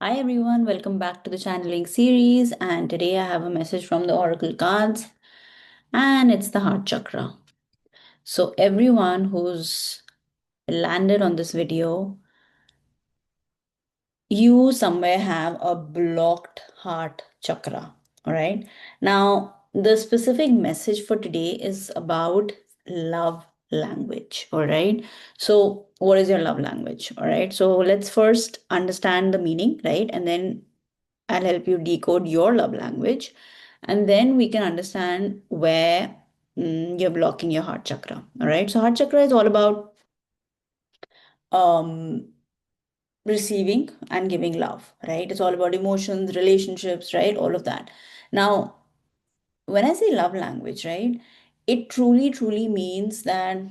Hi everyone, welcome back to the channeling series. And today I have a message from the Oracle cards, and it's the heart chakra. So, everyone who's landed on this video, you somewhere have a blocked heart chakra. All right. Now, the specific message for today is about love language. All right. So, what is your love language? All right. So, let's first understand the meaning, right? And then I'll help you decode your love language. And then we can understand where you're blocking your heart chakra. All right. So, heart chakra is all about um, receiving and giving love, right? It's all about emotions, relationships, right? All of that. Now, when I say love language, right, it truly, truly means that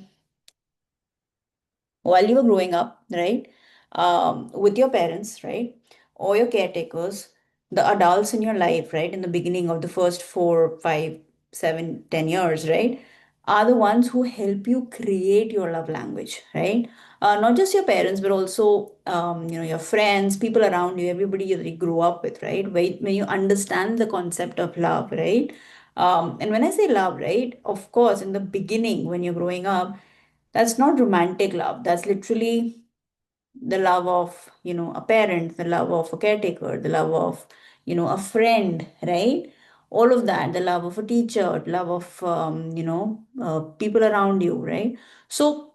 while you were growing up, right, with your parents, right, or your caretakers, the adults in your life, right, in the beginning of the first 4, 5, 7, 10 years, right, are the ones who help you create your love language, right? Not just your parents, but also, your friends, people around you, everybody that you grew up with, right? When you understand the concept of love, right? And when I say love, right, of course, in the beginning, when you're growing up, that's not romantic love. That's literally the love of, a parent, the love of a caretaker, the love of, a friend, right? All of that, the love of a teacher, love of, people around you, right? So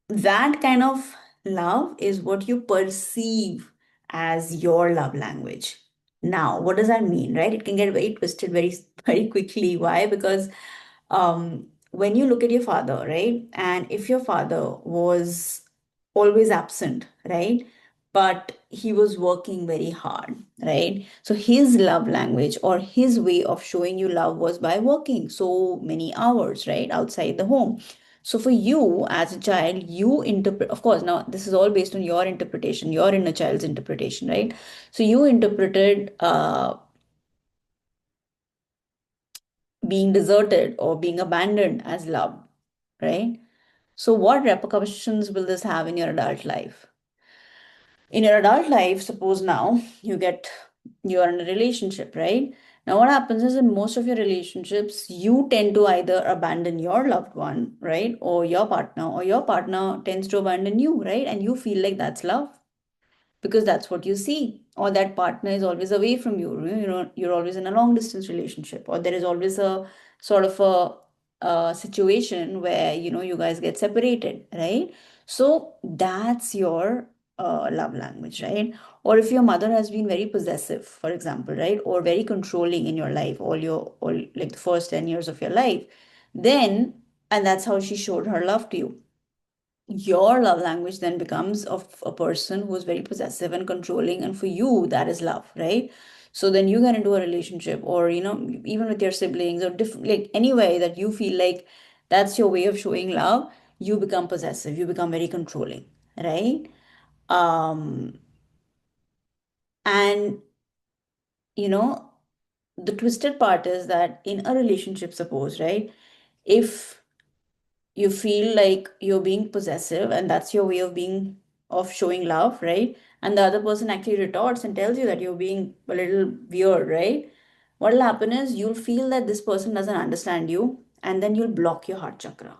that kind of love is what you perceive as your love language. Now, what does that mean, right? It can get very twisted very, very quickly. Why? Because when you look at your father, right? And if your father was always absent, right? But he was working very hard, right? So his love language or his way of showing you love was by working so many hours, right? Outside the home. So for you as a child, you interpret, of course, now this is all based on your interpretation, your inner child's interpretation, right? So you interpreted being deserted or being abandoned as love, right? So, what repercussions will this have in your adult life? In your adult life, suppose now you are in a relationship, right? Now, what happens is in most of your relationships, you tend to either abandon your loved one, right? Or your partner tends to abandon you, right? And you feel like that's love because that's what you see, or that partner is always away from you. You're always in a long distance relationship, or there is always a sort of a situation where you guys get separated, right? So that's your love language, right? Or if your mother has been very possessive, for example, right, or very controlling in your life, all like the first 10 years of your life, then and that's how she showed her love to you. Your love language then becomes of a person who is very possessive and controlling, and for you that is love, right? So then you get into a relationship, or even with your siblings, or different, like any way that you feel like that's your way of showing love, you become possessive, you become very controlling, right? um and you know the twisted part is that in a relationship, suppose, right, if you feel like you're being possessive and that's your way of showing love, right, and the other person actually retorts and tells you that you're being a little weird, right, what will happen is you'll feel that this person doesn't understand you, and then you'll block your heart chakra,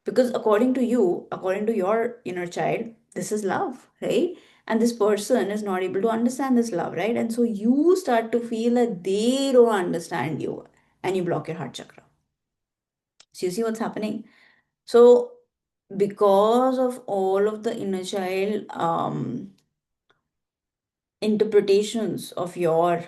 because according to you, according to your inner child, this is love, right, and this person is not able to understand this love, right, and so you start to feel that they don't understand you, and you block your heart chakra. So you see what's happening. So, because of all of the inner child interpretations of your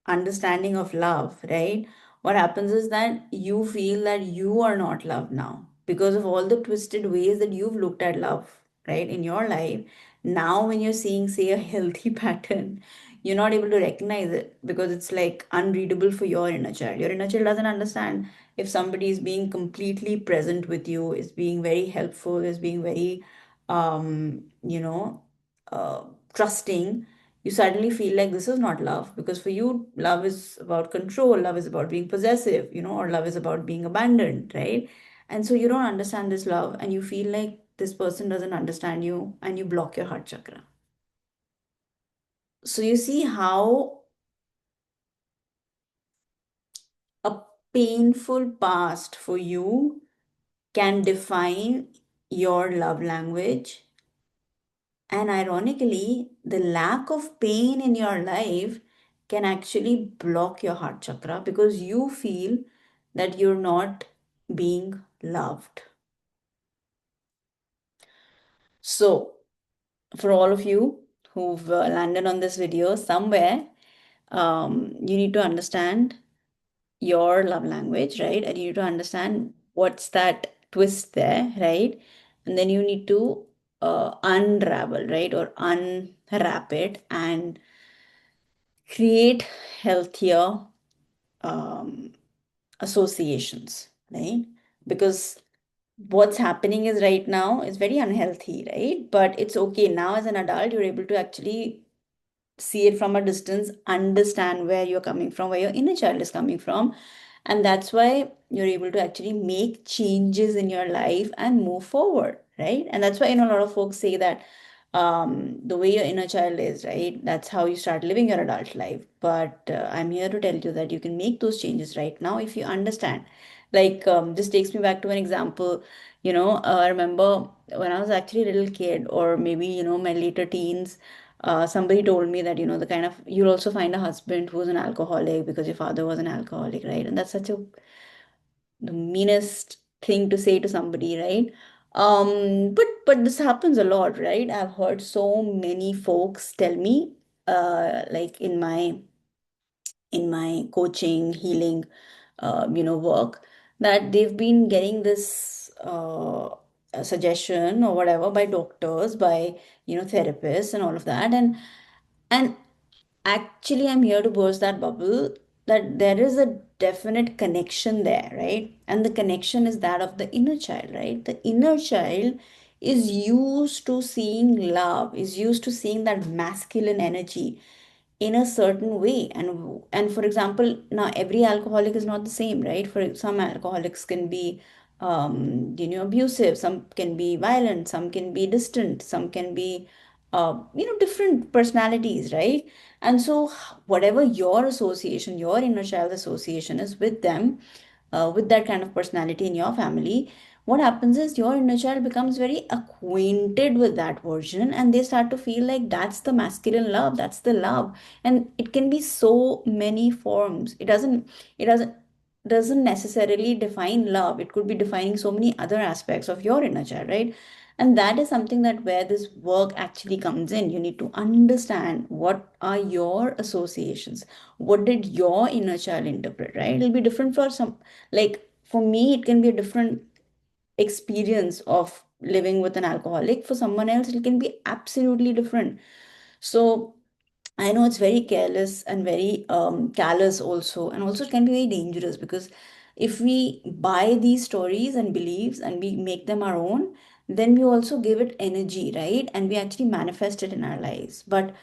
understanding of love, right? What happens is that you feel that you are not loved now because of all the twisted ways that you've looked at love, right, in your life. Now, when you're seeing, say, a healthy pattern, you're not able to recognize it because it's like unreadable for your inner child. Your inner child doesn't understand if somebody is being completely present with you, is being very helpful, is being very, um, you know, uh, trusting. You suddenly feel like this is not love, because for you love is about control, love is about being possessive, or love is about being abandoned, right? And so you don't understand this love, and you feel like this person doesn't understand you, and you block your heart chakra. So you see how a painful past for you can define your love language. And ironically, the lack of pain in your life can actually block your heart chakra because you feel that you're not being loved. So, for all of you who've landed on this video somewhere, you need to understand your love language, right? And you need to understand what's that twist there, right? And then you need to unravel, right? Or unwrap it and create healthier um, associations, right? Because what's happening is right now is very unhealthy, right? But it's okay. Now, as an adult, you're able to actually see it from a distance, understand where you're coming from, where your inner child is coming from. And that's why you're able to actually make changes in your life and move forward, right? And that's why, a lot of folks say that the way your inner child is, right? That's how you start living your adult life. But I'm here to tell you that you can make those changes right now if you understand. Like, this takes me back to an example. I remember when I was actually a little kid, or maybe, my later teens, somebody told me that, the kind of, you'll also find a husband who's an alcoholic because your father was an alcoholic, right? And that's such a the meanest thing to say to somebody, right? But this happens a lot, right? I've heard so many folks tell me, like in my coaching, healing, work, that they've been getting this a suggestion or whatever by doctors, by therapists and all of that, and actually, I'm here to burst that bubble that there is a definite connection there, right? And the connection is that of the inner child, right? The inner child is used to seeing love, is used to seeing that masculine energy in a certain way. And for example, now every alcoholic is not the same, right? For some alcoholics can be abusive, some can be violent, some can be distant, some can be different personalities, right? And so whatever your association, your inner child association is with them, with that kind of personality in your family, what happens is your inner child becomes very acquainted with that version, and they start to feel like that's the masculine love, that's the love. And it can be so many forms. It doesn't necessarily define love. It could be defining so many other aspects of your inner child, right? And that is something that where this work actually comes in. You need to understand what are your associations, what did your inner child interpret, right? It'll be different for some. Like for me, it can be a different experience of living with an alcoholic. For someone else, it can be absolutely different. So I know it's very careless and very callous also, and also it can be very dangerous because if we buy these stories and beliefs and we make them our own, then we also give it energy, right? And we actually manifest it in our lives. But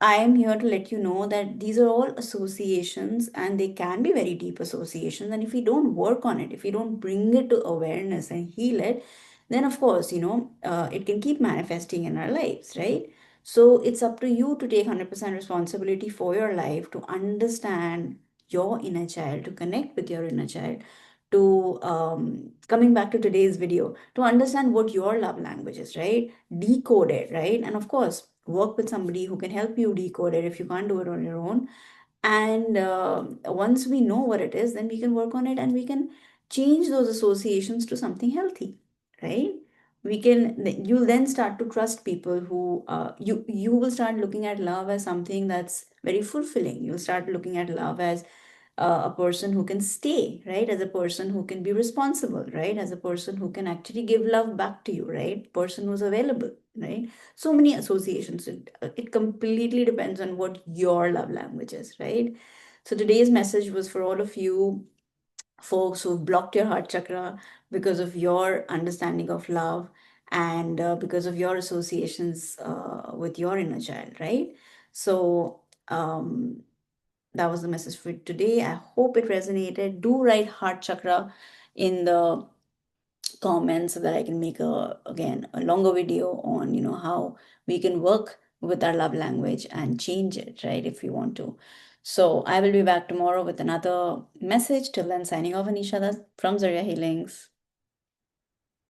I am here to let you know that these are all associations and they can be very deep associations. And if we don't work on it, if we don't bring it to awareness and heal it, then of course, it can keep manifesting in our lives, right? So it's up to you to take 100% responsibility for your life, to understand your inner child, to connect with your inner child, to coming back to today's video, to understand what your love language is, right? Decode it, right? And of course, work with somebody who can help you decode it if you can't do it on your own. And once we know what it is, then we can work on it and we can change those associations to something healthy, right? You'll then start to trust people who you will start looking at love as something that's very fulfilling. You'll start looking at love as a person who can stay, right? As a person who can be responsible, right? As a person who can actually give love back to you, right? Person who's available, right? So many associations. It completely depends on what your love language is, right? So today's message was for all of you folks who've blocked your heart chakra because of your understanding of love and because of your associations with your inner child, right? So, that was the message for today. I hope it resonated. Do write heart chakra in the comments so that I can make a again a longer video on how we can work with our love language and change it, right? If we want to. So I will be back tomorrow with another message. Till then, signing off, Anisha Das from Zarya Healings.